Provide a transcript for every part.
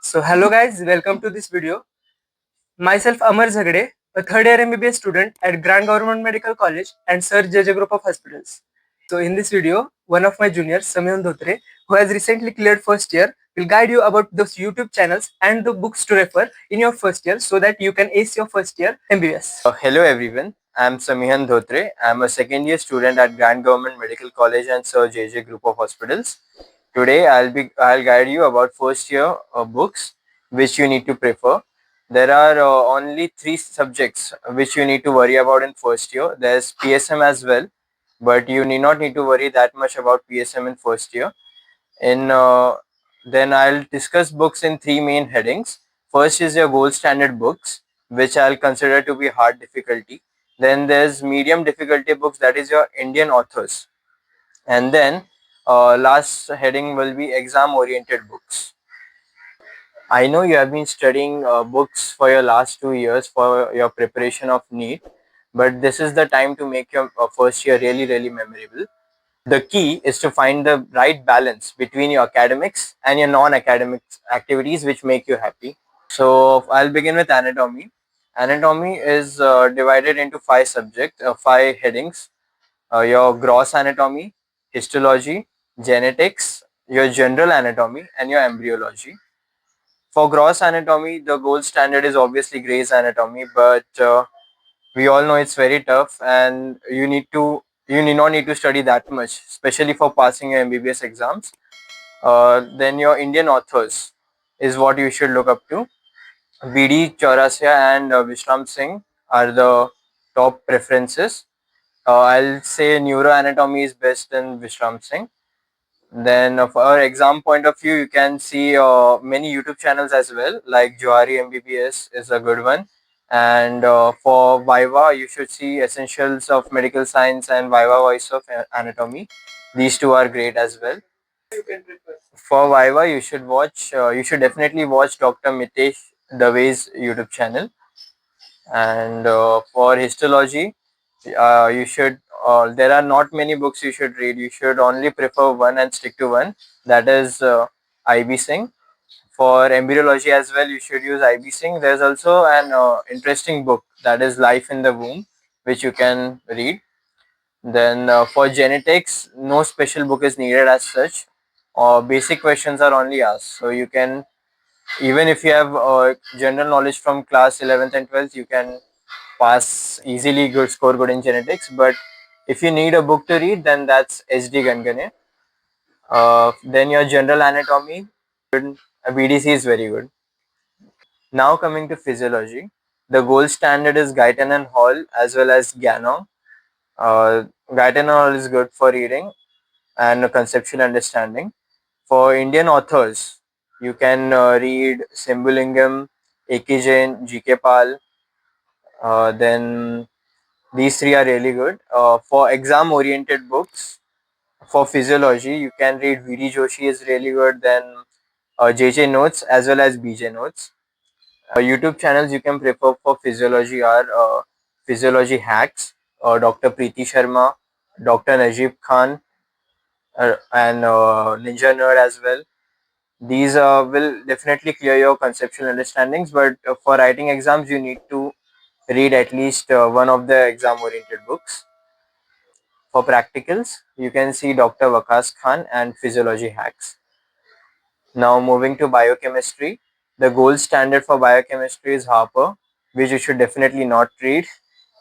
So hello guys, welcome to this video. Myself Amar Zagade, a third year MBBS student at Grand Government Medical College and Sir JJ Group of Hospitals. So in this video, one of my juniors, Samyan Dhotre, who has recently cleared first year, will guide you about those YouTube channels and the books to refer in your first year so that you can ace your first year MBBS. Hello everyone, I'm Samihan Dhotre. I'm a second year student at Grand Government Medical College and Sir JJ Group of Hospitals. Today I'll guide you about first year books which you need to prefer. There are only three subjects which you need to worry about in first year. There's PSM as well, but you need not to worry that much about PSM in first year. In Then I'll discuss books in three main headings. First is your gold standard books, which I'll consider to be hard difficulty. Then there's medium difficulty books, that is your Indian authors. And then last heading will be exam oriented books. I know you have been studying books for your last 2 years for your preparation of NEET, but this is the time to make your first year really memorable. The key is to find the right balance between your academics and your non-academic activities which make you happy. So I'll begin with anatomy. Anatomy is divided into five headings. Your gross anatomy, histology, genetics, your general anatomy, and your embryology. For gross anatomy, the gold standard is obviously Gray's anatomy, but we all know it's very tough, and you need not need to study that much, especially for passing your MBBS exams. Then your Indian authors is what you should look up to. BD Chaurasia and Vishram Singh are the top preferences. I'll say neuroanatomy is best in Vishram Singh. Then, for exam point of view, you can see many YouTube channels as well, like Johari MBBS is a good one. And for Viva, you should see Essentials of Medical Science and Viva Voice of Anatomy. These two are great as well. For Viva, you should definitely watch Dr. Mitesh Dave's YouTube channel. And for histology, there are not many books you should read. You should only prefer one and stick to one. That is IB Singh. For embryology as well, you should use IB Singh. There's also an interesting book, that is Life in the Womb, which you can read. Then for genetics, no special book is needed as such. Basic questions are only asked. So you can, even if you have general knowledge from class 11th and 12th, you can pass easily, score good in genetics. But if you need a book to read, then that's SD Gangane. Then your general anatomy, BDC is very good. Now coming to physiology, the gold standard is Guyton and Hall as well as Ganong. Guyton and Hall is good for reading and conceptual understanding. For Indian authors, you can read Simbulingam, A.K. Jain, G.K. Pal. Then these three are really good. For exam oriented books, for physiology, you can read V.D. Joshi is really good. Then J.J. Notes as well as B.J. Notes. YouTube channels you can prefer for physiology are Physiology Hacks, Dr. Preeti Sharma, Dr. Najib Khan, and Ninja Nerd as well. These will definitely clear your conceptual understandings, but for writing exams, you need to read at least one of the exam oriented books. For practicals, you can see Dr. Waqas Khan and Physiology Hacks. Now moving to biochemistry, the gold standard for biochemistry is Harper, which you should definitely not read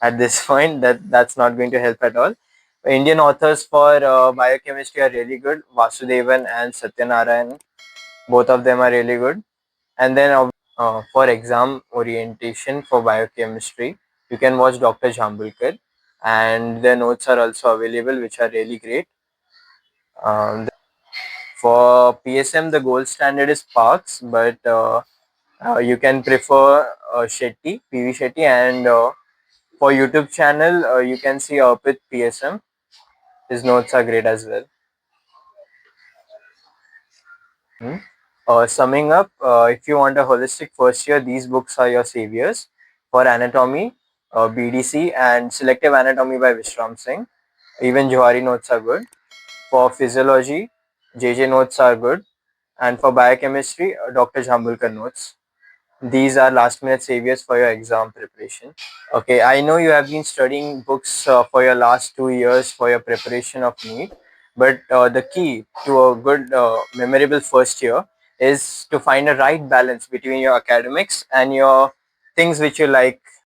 at this point. That's not going to help at all. Indian authors for biochemistry are really good. Vasudevan and Satyanarayan, both of them are really good. And then for exam orientation for biochemistry, you can watch Dr. Jambulkar, and the notes are also available, which are really great. For PSM, the gold standard is Parks, but you can prefer Shetty, PV Shetty, and for YouTube channel, you can see Arpit PSM. His notes are great as well. Summing up, if you want a holistic first year, these books are your saviors. For anatomy, BDC and Selective Anatomy by Vishram Singh. Even Johari notes are good. For physiology, JJ notes are good. And for biochemistry, Dr. Jambulkar notes. These are last minute saviors for your exam preparation. Okay, I know you have been studying books for your last 2 years for your preparation of NEET, but the key to a good, memorable first year is to find a right balance between your academics and your things which you like